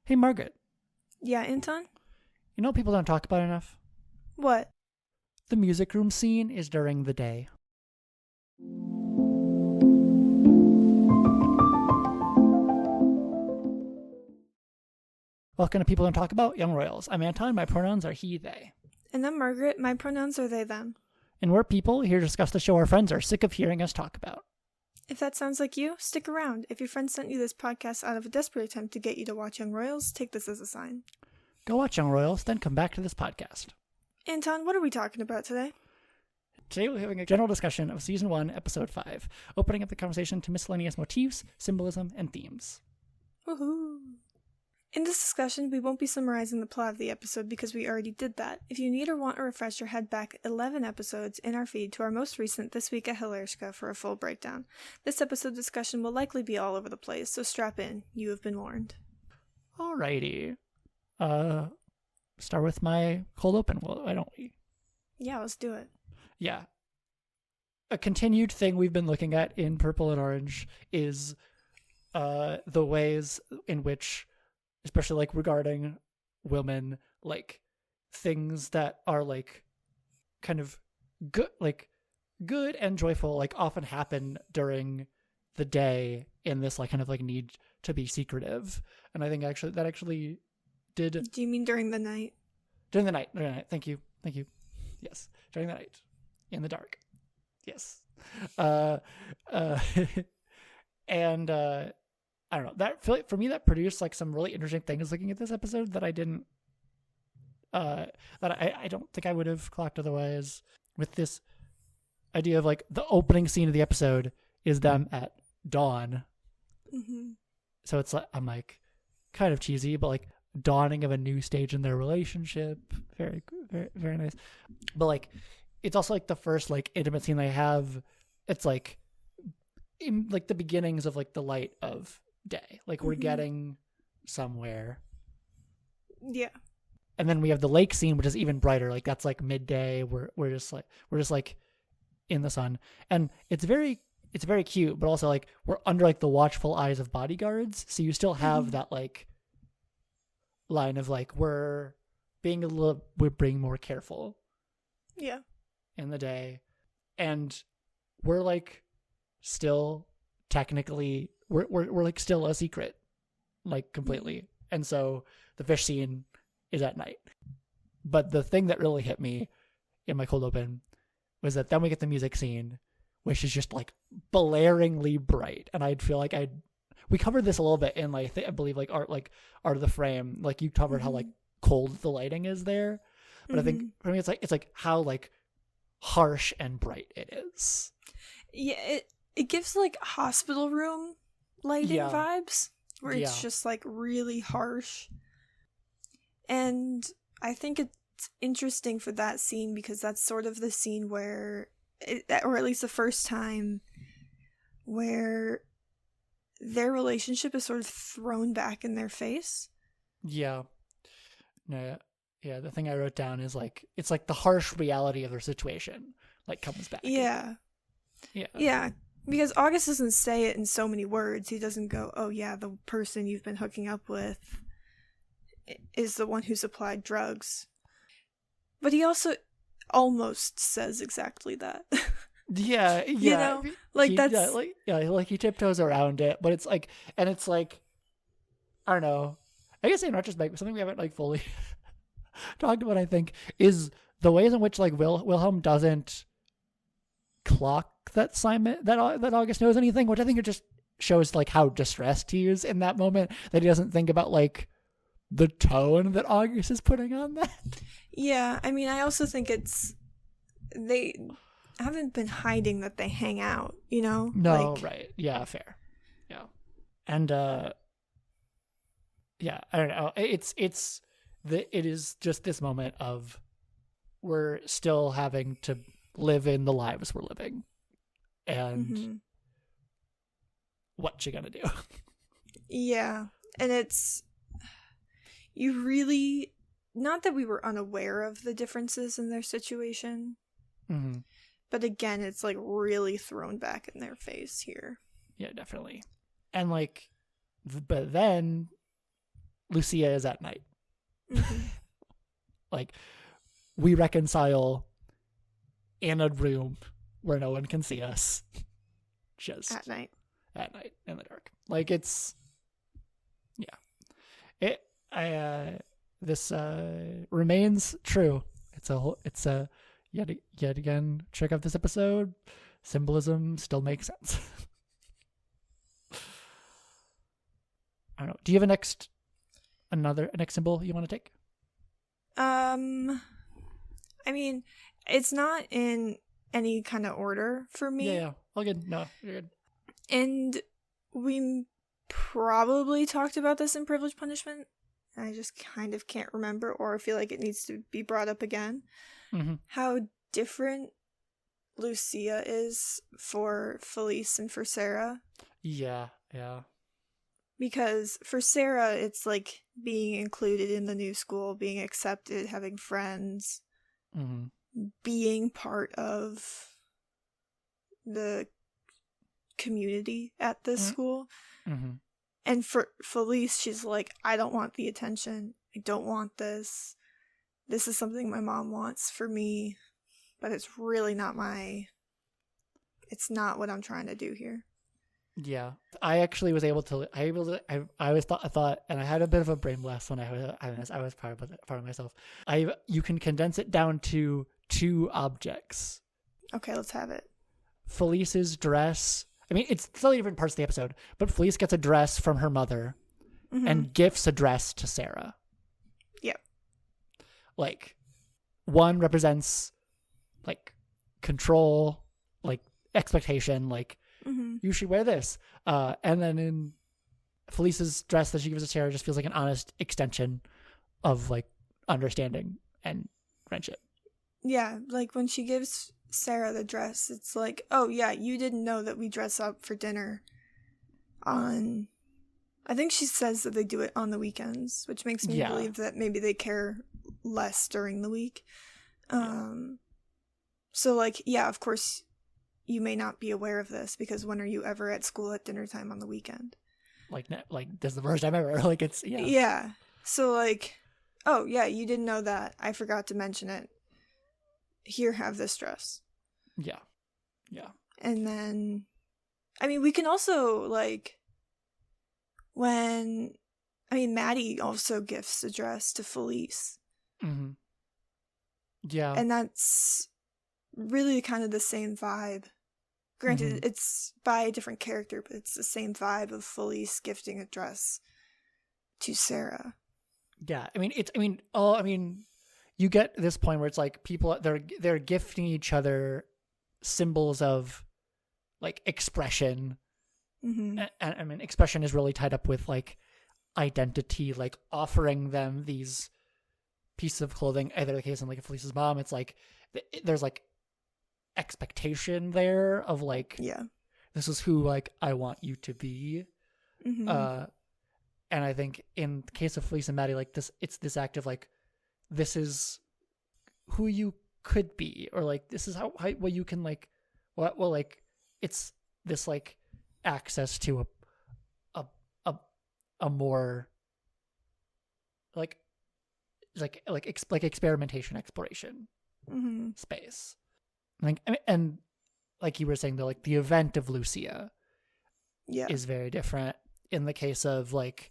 Hey, Margaret. Yeah, Anton? You know what people don't talk about enough? What? The music room scene is during the day. Welcome to People Don't Talk About Young Royals. I'm Anton. My pronouns are he, they. And I'm Margaret. My pronouns are they, them. And we're people here to discuss the show our friends are sick of hearing us talk about. If that sounds like you, stick around. If your friend sent you this podcast out of a desperate attempt to get you to watch Young Royals, take this as a sign. Go watch Young Royals, then come back to this podcast. Anton, what are we talking about today? Today we're having a general discussion of Season 1, Episode 5, opening up the conversation to miscellaneous motifs, symbolism, and themes. Woohoo! In this discussion, we won't be summarizing the plot of the episode because we already did that. If you need or want a refresher, head back 11 episodes in our feed to our most recent This Week at Hilarska for a full breakdown. This episode discussion will likely be all over the place, so strap in. You have been warned. Alrighty. Start with my cold open, why don't we? Yeah, let's do it. Yeah. A continued thing we've been looking at in Purple and Orange is the ways in which, especially like regarding women, like things that are like kind of good and joyful, like often happen during the day in this like kind of like need to be secretive. And I think actually did. Do you mean during the night? During the night. Thank you. Yes. During the night. In the dark. Yes. And I don't know. That for me that produced like some really interesting things looking at this episode that I didn't that I don't think I would have clocked otherwise, with this idea of like the opening scene of the episode is them at dawn. Mm-hmm. So it's like, I'm like kind of cheesy, but like dawning of a new stage in their relationship. Very, very, very nice. But like, it's also like the first like intimate scene they have. It's like in like the beginnings of like the light of day. Like we're getting somewhere. Yeah. And then we have the lake scene, which is even brighter. Like that's like midday. We're just like in the sun, and it's very cute. But also like we're under like the watchful eyes of bodyguards, so you still have that like line of like we're being more careful. Yeah. In the day, and we're like still technically we're like still a secret, like completely. And so the fish scene is at night. But the thing that really hit me in my cold open was that then we get the music scene, which is just like blaringly bright. And I'd feel like we covered this a little bit in like I believe like art of the frame. Like you covered how like cold the lighting is there. But I think for me it's like how like harsh and bright it is. Yeah, it gives like hospital room lighting vibes, where it's just like really harsh. And I think it's interesting for that scene because that's sort of the scene where or at least the first time where their relationship is sort of thrown back in their face. Yeah. No, yeah, the thing I wrote down is like it's like the harsh reality of their situation like comes back. Yeah. Because August doesn't say it in so many words. He doesn't go, "Oh yeah, the person you've been hooking up with is the one who supplied drugs." But he also almost says exactly that. Yeah. You know, like that's like he tiptoes around it, but it's like, and it's like, I don't know. I guess in retrospect, something we haven't like fully talked about, I think, is the ways in which like Wilhelm doesn't clock that Simon that August knows anything, which I think it just shows like how distressed he is in that moment, that he doesn't think about like the tone that August is putting on that. Yeah, I mean, I also think they haven't been hiding that they hang out, you know? No, like, right. Yeah, fair. Yeah. And yeah, I don't know. It is just this moment of we're still having to live in the lives we're living. And what you gonna do? Yeah. And it's, you really, not that we were unaware of the differences in their situation, but again, it's like really thrown back in their face here. Yeah, definitely. And like, but then Lucia is at night. Mm-hmm. Like, we reconcile in a room where no one can see us. Just at night in the dark. Like, it's, this remains true. It's a yet again, check out this episode. Symbolism still makes sense. I don't know. Do you have a next symbol you want to take? I mean, it's not in any kind of order for me. Yeah. All good. No, you're good. And we probably talked about this in Privilege Punishment. I just kind of can't remember, or I feel like it needs to be brought up again. Mm-hmm. How different Lucia is for Felice and for Sarah. Yeah. Because for Sarah, it's like being included in the new school, being accepted, having friends, being part of the community at this school. Mm-hmm. And for Felice, she's like, I don't want the attention. I don't want this. This is something my mom wants for me, but it's really not it's not what I'm trying to do here. Yeah, I actually was able to. I thought, and I had a bit of a brain blast when I was proud of myself. You can condense it down to 2 objects. Okay, let's have it. Felice's dress. I mean, it's slightly different parts of the episode, but Felice gets a dress from her mother, and gifts a dress to Sarah. Yep. Like, one represents like control, like expectation, like. You should wear this. And then in Felice's dress that she gives to Sarah just feels like an honest extension of like understanding and friendship. Yeah, like when she gives Sarah the dress, it's like, oh yeah, you didn't know that we dress up for dinner on... I think she says that they do it on the weekends, which makes me believe that maybe they care less during the week. So like, yeah, of course... You may not be aware of this because when are you ever at school at dinner time on the weekend? Like this is the first time ever. Like it's Yeah. So like, oh yeah, you didn't know that. I forgot to mention it. Here, have this dress. Yeah. And then, I mean, we can also like Maddie also gifts a dress to Felice. Mm-hmm. Yeah. And that's really kind of the same vibe. Granted, it's by a different character, but it's the same vibe of Felice gifting a dress to Sarah. Yeah, you get this point where it's like people they're gifting each other symbols of like expression. And I mean, expression is really tied up with like identity, like offering them these pieces of clothing. Either the case in like Felice's mom, it's like there's like expectation there of like, this is who like I want you to be. And I think in the case of Felice and Maddie, like it's this act of like, this is who you could be, or like this is how what you can like, well like it's this like access to a more like experimentation, exploration space. Like, and like you were saying, like the event of Lucia is very different in the case of like,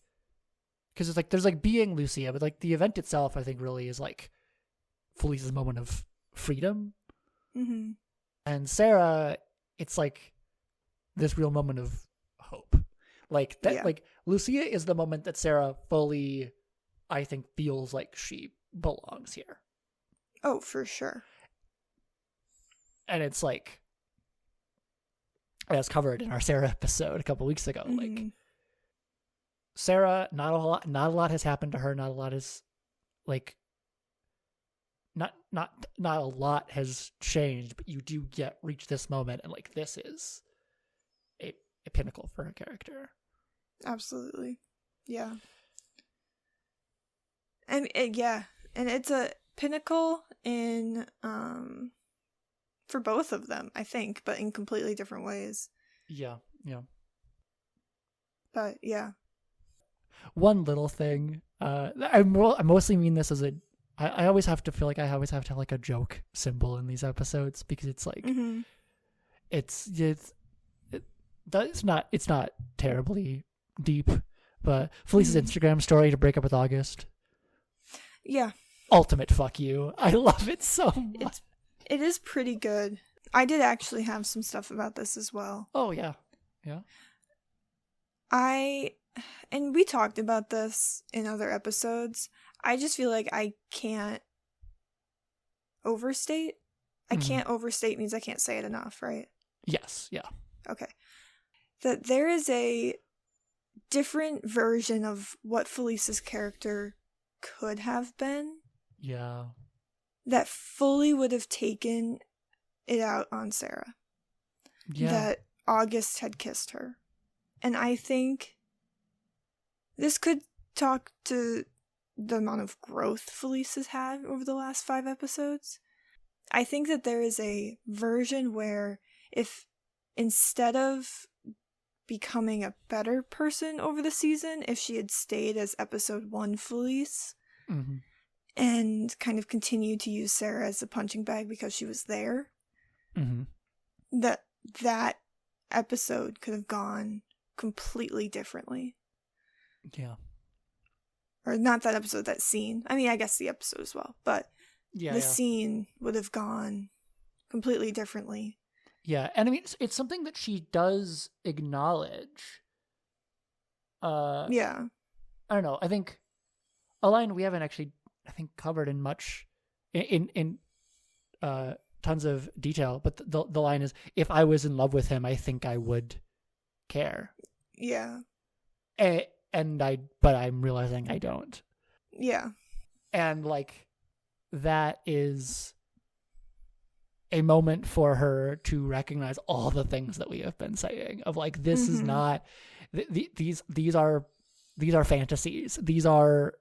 because it's like there's like being Lucia, but like the event itself, I think really is like Felice's moment of freedom. And Sarah, it's like this real moment of hope. Like that, like Lucia is the moment that Sarah fully, I think, feels like she belongs here. Oh, for sure. And it's like, as covered in our Sarah episode a couple weeks ago, like Sarah, not a lot has happened to her. Not a lot is like, not a lot has changed, but you do reach this moment, and like this is a pinnacle for her character. Absolutely, yeah. And it's a pinnacle in for both of them, I think, but in completely different ways. Yeah. But yeah. one little thing. I mostly mean this as I always have to feel like I always have to have like a joke symbol in these episodes, because it's like it's not terribly deep, but Felice's Instagram story to break up with August. Yeah. Ultimate fuck you. I love it so much. It is pretty good. I did actually have some stuff about this as well. Oh, yeah. Yeah. And we talked about this in other episodes. I just feel like I can't overstate. I can't overstate means I can't say it enough, right? Yes. Yeah. Okay. That there is a different version of what Felice's character could have been. Yeah. That fully would have taken it out on Sarah. Yeah. That August had kissed her. And I think this could talk to the amount of growth Felice has had over the last 5 episodes. I think that there is a version where if instead of becoming a better person over the season, if she had stayed as episode 1 Felice and kind of continued to use Sarah as a punching bag because she was there, that episode could have gone completely differently. Yeah. Or not that episode, that scene. I mean, I guess the episode as well, but the scene would have gone completely differently. Yeah, and I mean, it's something that she does acknowledge. Yeah. I don't know. I think a line we haven't actually, covered in much, in tons of detail, but the line is, if I was in love with him, I think I would care. Yeah. But I'm realizing I don't. Yeah. And like, that is a moment for her to recognize all the things that we have been saying of like, this is not, these are fantasies. These are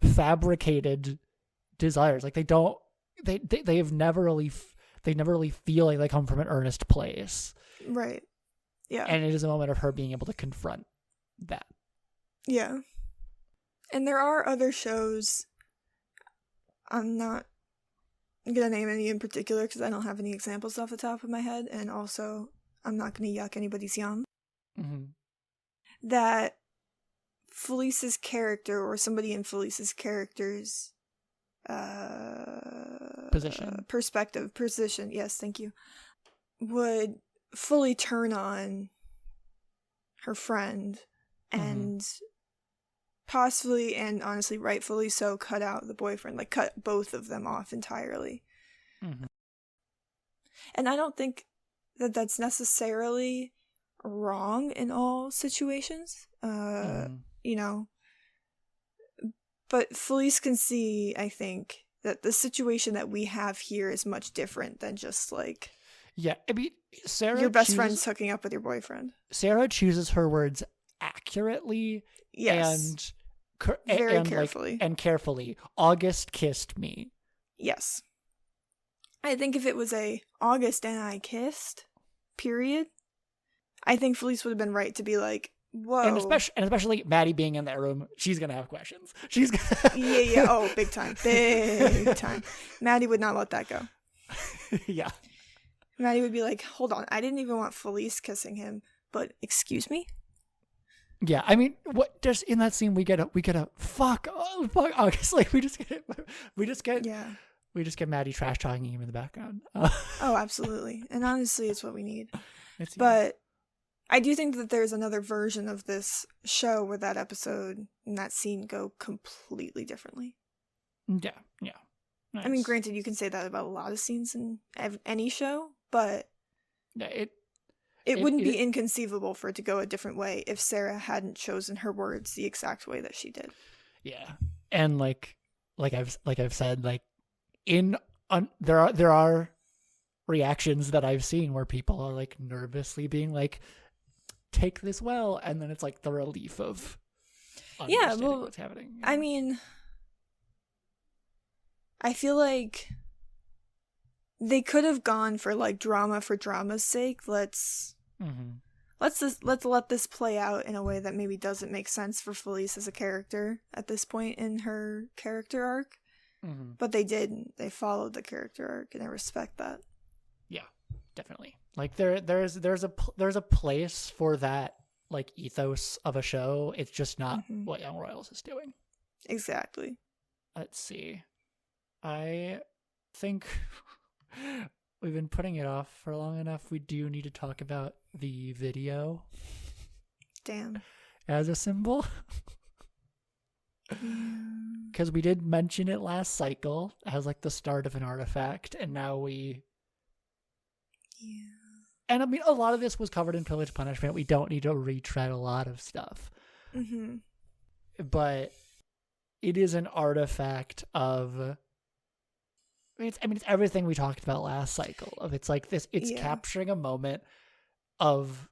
fabricated desires. Like they never really feel like they come from an earnest place. Right. Yeah. And it is a moment of her being able to confront that. Yeah. And there are other shows. I'm not going to name any in particular because I don't have any examples off the top of my head. And also, I'm not going to yuck anybody's yum. That Felice's character or somebody in Felice's character's position, yes, thank you, would fully turn on her friend and possibly, and honestly rightfully so, cut out the boyfriend, like cut both of them off entirely. And I don't think that that's necessarily wrong in all situations, you know, but Felice can see, I think, that the situation that we have here is much different than just like, yeah, I mean, Sarah, your best friend's hooking up with your boyfriend. Sarah chooses her words accurately, yes, and very carefully. Like, and carefully. August kissed me. Yes. I think if it was a August and I kissed, period, I think Felice would have been right to be like, whoa. And especially Maddie being in that room, she's going to have questions. She's gonna... Yeah. Oh, big time. Big time. Maddie would not let that go. Yeah. Maddie would be like, hold on, I didn't even want Felice kissing him, but excuse me? Yeah, I mean, what just in that scene we get a fuck August, like we just get Maddie trash talking him in the background. Oh, absolutely. And honestly, it's what we need. But I do think that there's another version of this show where that episode and that scene go completely differently. Yeah. Nice. I mean, granted, you can say that about a lot of scenes in any show, but it wouldn't be inconceivable for it to go a different way if Sarah hadn't chosen her words the exact way that she did. Yeah, and like I've said, like there are reactions that I've seen where people are like nervously being like, "Take this well," and then it's like the relief of understanding what's happening. I mean, I feel like they could have gone for like drama for drama's sake. Let's let's let this play out in a way that maybe doesn't make sense for Felice as a character at this point in her character arc. Mm-hmm. But they didn't. They followed the character arc, and I respect that. Yeah, definitely. Like there's a place for that like ethos of a show. It's just not what Young Royals is doing. Exactly. Let's see. I think we've been putting it off for long enough. We do need to talk about the video. Damn. As a symbol. Because we did mention it last cycle as like the start of an artifact, and now we... Yeah. And I mean, a lot of this was covered in Privilege Punishment. We don't need to retread a lot of stuff. Mm-hmm. But it is an artifact of... it's everything we talked about last cycle. It's like this. It's capturing a moment of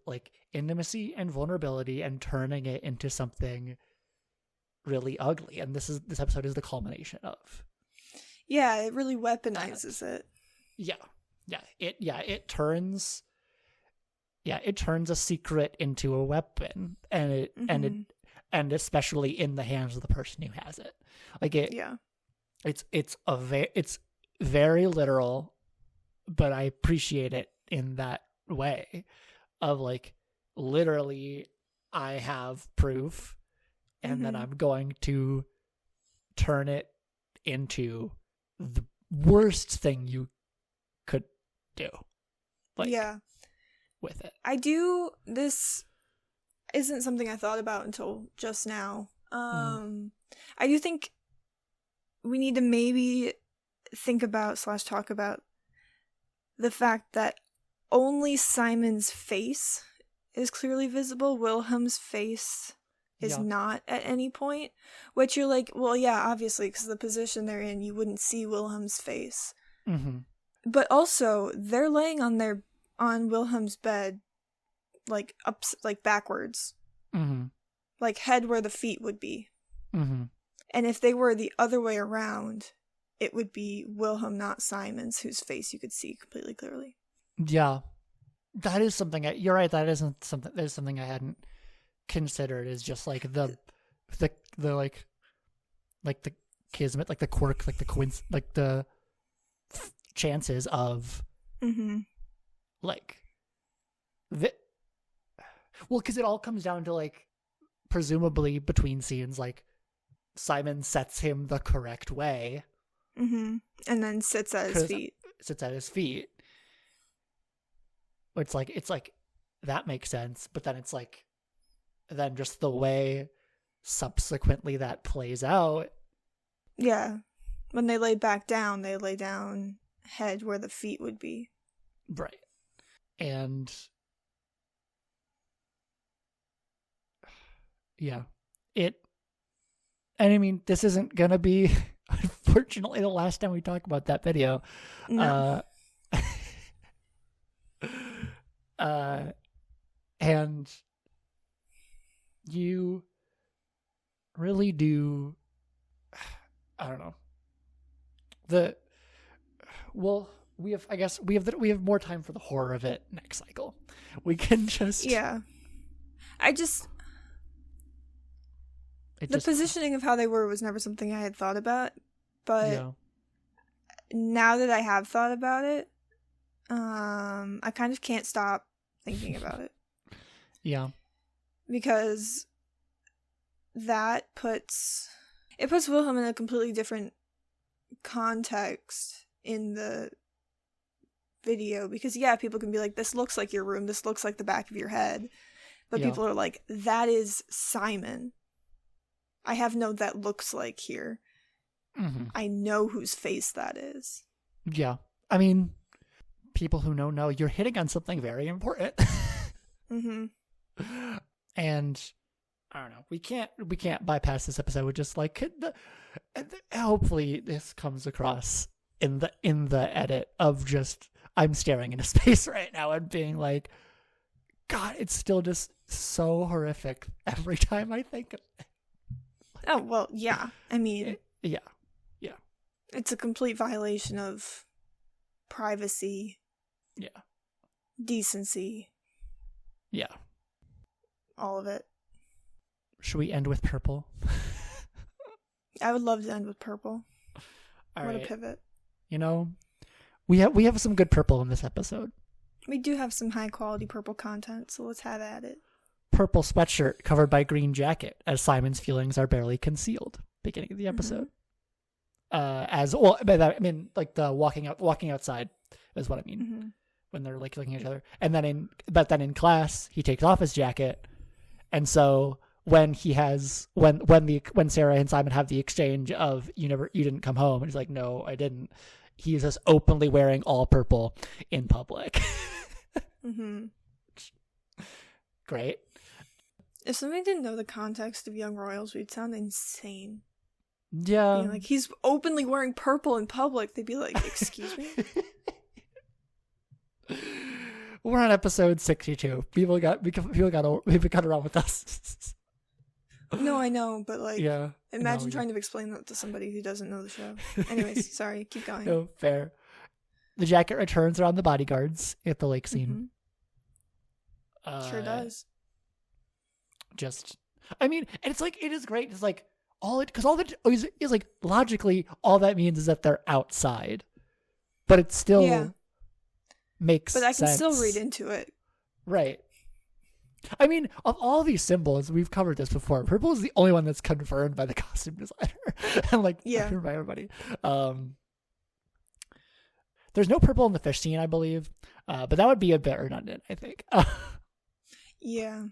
like intimacy and vulnerability and turning it into something really ugly. And this episode is the culmination of. Yeah, it really weaponizes it. It turns a secret into a weapon, and and especially in the hands of the person who has it. Like it. Yeah. It's very literal, but I appreciate it in that way of like, literally I have proof and then I'm going to turn it into the worst thing you could do. Like, yeah. With it. This isn't something I thought about until just now. I do think we need to maybe think about / talk about the fact that only Simon's face is clearly visible. Wilhelm's face is not at any point, which you're like, well, yeah, obviously, because the position they're in, you wouldn't see Wilhelm's face. Mm-hmm. But also, they're laying on Wilhelm's bed, like backwards, like head where the feet would be. Mm-hmm. And if they were the other way around, it would be Wilhelm, not Simon's, whose face you could see completely clearly. Yeah. That is something you're right, that is something I hadn't considered, is just like the like the kismet, like the quirk, like the coincidence, like the chances of like because it all comes down to like, presumably between scenes, like Simon sets him the correct way. And then sits at his feet. It's like that makes sense, but then it's like, then just the way subsequently that plays out. Yeah. When they lay back down, they lay down head where the feet would be. Right. And yeah. And I mean, this isn't gonna be, unfortunately, the last time we talk about that video. No. And you really do, I don't know. We have more time for the horror of it next cycle. We can just... Yeah. The positioning of how they were was never something I had thought about, but now that I have thought about it, I kind of can't stop thinking about it. Yeah. Because that puts Wilhelm in a completely different context in the video, because people can be like, this looks like your room, this looks like the back of your head, but people are like, that is Simon. I have no that looks like here. I know whose face that is. Yeah. I mean, people who know you're hitting on something very important. And I don't know. We can't bypass this episode with just like, hopefully this comes across in the edit of just, I'm staring into space right now and being like, God, it's still just so horrific every time I think of it. Oh, well, yeah. I mean... Yeah. It's a complete violation of privacy. Yeah. decency. Yeah. All of it. Should we end with purple? I would love to end with purple. All what right. a pivot. You know, we have some good purple in this episode. We do have some high quality purple content, so let's have at it. Purple sweatshirt covered by green jacket as Simon's feelings are barely concealed. Beginning of the episode. As well, I mean, like the walking outside is what I mean when they're like looking at each other. And then in class he takes off his jacket, and so when Sarah and Simon have the exchange of you didn't come home, and he's like, no, I didn't. He's just openly wearing all purple in public. Great. If somebody didn't know the context of Young Royals, we'd sound insane. Yeah. You know, like, he's openly wearing purple in public. They'd be like, excuse me? We're on episode 62. People got around with us. No, I know, but like, yeah. Imagine trying to explain that to somebody who doesn't know the show. Anyways, sorry, keep going. No, fair. The jacket returns around the bodyguards at the lake scene. Sure does. I mean, and it's like, it is great. It's like, because all that is like, logically, all that means is that they're outside. But it still makes sense. But I can still read into it. Right. I mean, of all these symbols, we've covered this before. Purple is the only one that's confirmed by the costume designer. And like, confirmed by everybody. There's no purple in the fish scene, I believe. But that would be a bit redundant, I think. Yeah.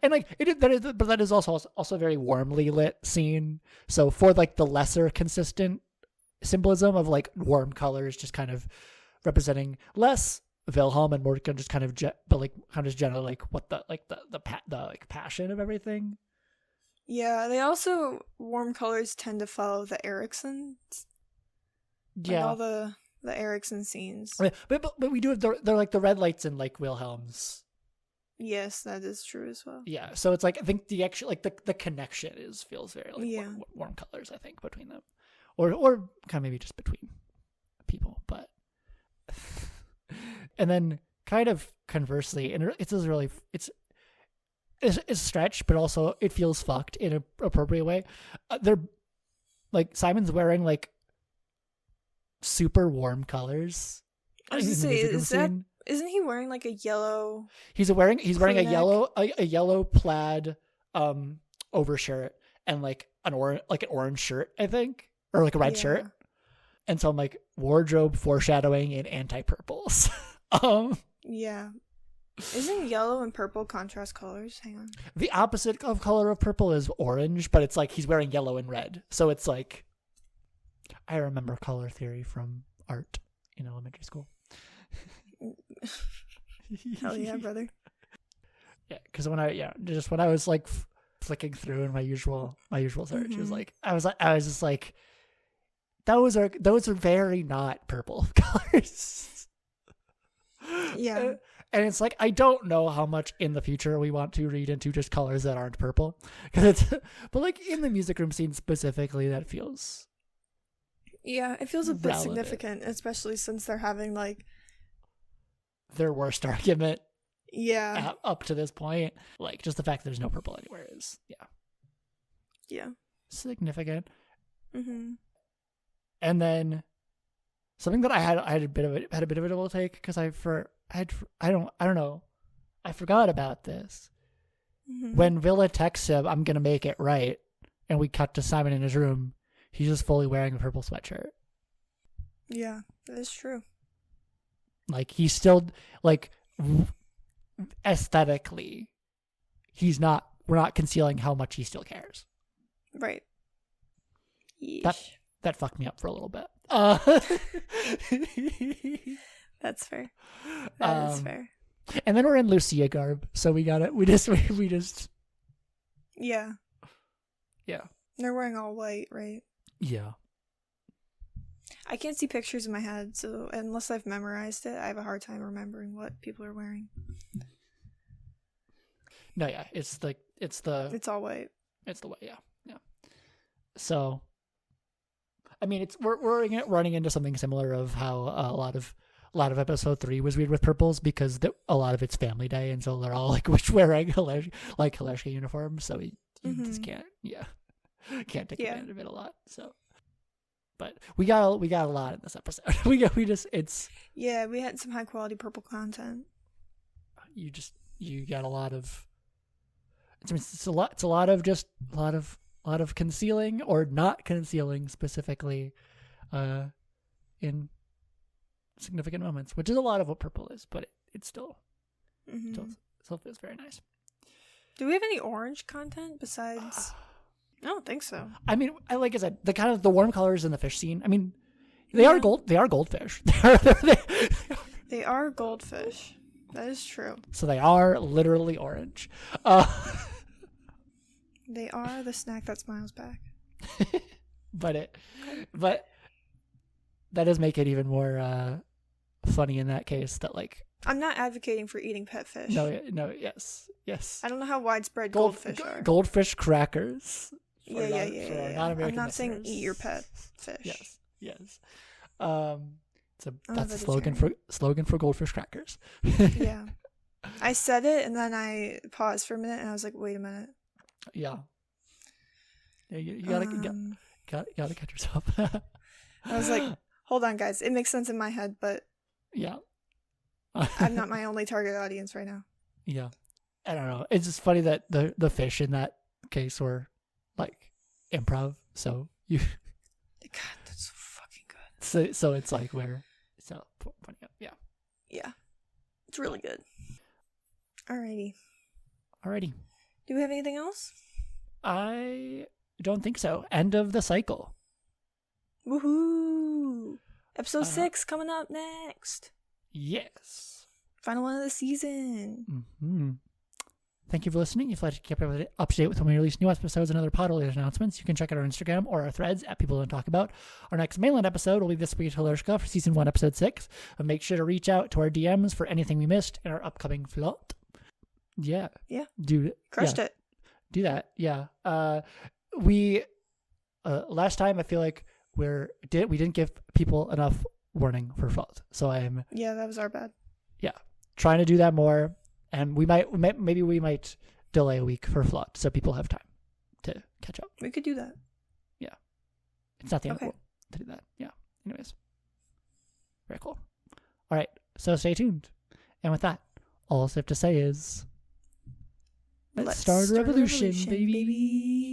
And like that is also a very warmly lit scene. So for like the lesser consistent symbolism of like warm colors, just kind of representing less Wilhelm and more just kind of generally like what the passion of everything. Yeah, they also warm colors tend to follow the Eriksons. Yeah, like all the Erikson scenes. But we do have they're like the red lights in like Wilhelm's. Yes, that is true as well. Yeah, so it's like I think the actual like the connection feels very like warm colors, I think, between them, or kind of maybe just between people, but and then kind of conversely, and it's a stretch, but also it feels fucked in an appropriate way. They're like Simon's wearing like super warm colors. I was gonna say, isn't he wearing like a yellow? He's wearing a yellow plaid overshirt and like an orange shirt, I think, or like a red shirt, and some like wardrobe foreshadowing in anti-purples. Yeah. Isn't yellow and purple contrast colors? Hang on. The opposite of color of purple is orange, but it's like he's wearing yellow and red, so it's like I remember color theory from art in elementary school. Hell yeah, brother. Yeah, because when I was like flicking through in my usual search, it was like I was just like those are very not purple colors. Yeah. And it's like I don't know how much in the future we want to read into just colors that aren't purple, but like in the music room scene specifically, that feels it feels a bit significant, especially since they're having like their worst argument up to this point. Like just the fact that there's no purple anywhere is significant. And then something that I had a bit of a double take because I don't know, I forgot about this. When Villa texts him, "I'm gonna make it right," and we cut to Simon in his room, he's just fully wearing a purple sweatshirt. Yeah, that is true. Like he's still like aesthetically, we're not concealing how much he still cares. Right. That fucked me up for a little bit. That's fair. That is fair. And then we're in Lucia garb, so we got it. We just. Yeah. Yeah. They're wearing all white, right? Yeah. I can't see pictures in my head, so unless I've memorized it, I have a hard time remembering what people are wearing. No, yeah, it's all white. It's the way, yeah. So, I mean, we're running into something similar of how a lot of a lot of episode 3 was weird with purples because a lot of it's Family Day, and so they're all like wearing Haleshka uniforms. So you just can't take advantage of it a lot. So, but we got a lot in this episode. we had some high quality purple content. You got a lot of. It's a lot of concealing or not concealing specifically, in significant moments, which is a lot of what purple is, but it still feels very nice. Do we have any orange content besides? I don't think so. I mean, like I said, the kind of the warm colors in the fish scene. I mean, they are goldfish. They are goldfish. That is true. So they are literally orange. They are the snack that smiles back. but that does make it even more funny in that case that like I'm not advocating for eating pet fish. No, yes. I don't know how widespread goldfish are. Goldfish crackers. Yeah. I'm not saying eat your pet fish. Yes. That's the slogan for goldfish crackers. Yeah. I said it and then I paused for a minute and I was like, wait a minute. Yeah. You gotta catch yourself. I was like, hold on, guys. It makes sense in my head, but yeah, I'm not my only target audience right now. Yeah, I don't know. It's just funny that the fish in that case were like improv. So you, God, that's so fucking good. So it's like funny. Yeah, it's really good. Alrighty. Do we have anything else? I don't think so. End of the cycle. Woohoo! Episode 6 coming up next. Yes. Final one of the season. Mm-hmm. Thank you for listening. If you'd like to keep up to date with when we release new episodes and other pod-related announcements, you can check out our Instagram or our threads at People Don't Talk About. Our next mainland episode will be This Week at Haleshka for Season 1, Episode 6. And make sure to reach out to our DMs for anything we missed in our upcoming plot. Yeah. Crushed it. Do that. Yeah. We last time I feel like we didn't give people enough warning for fault. So that was our bad. Yeah. Trying to do that more, and we might delay a week for flood so people have time to catch up. We could do that. Yeah. It's not the end of the world to do that. Yeah. Anyways. Very cool. All right. So stay tuned. And with that, all I have to say is let's start a revolution, baby.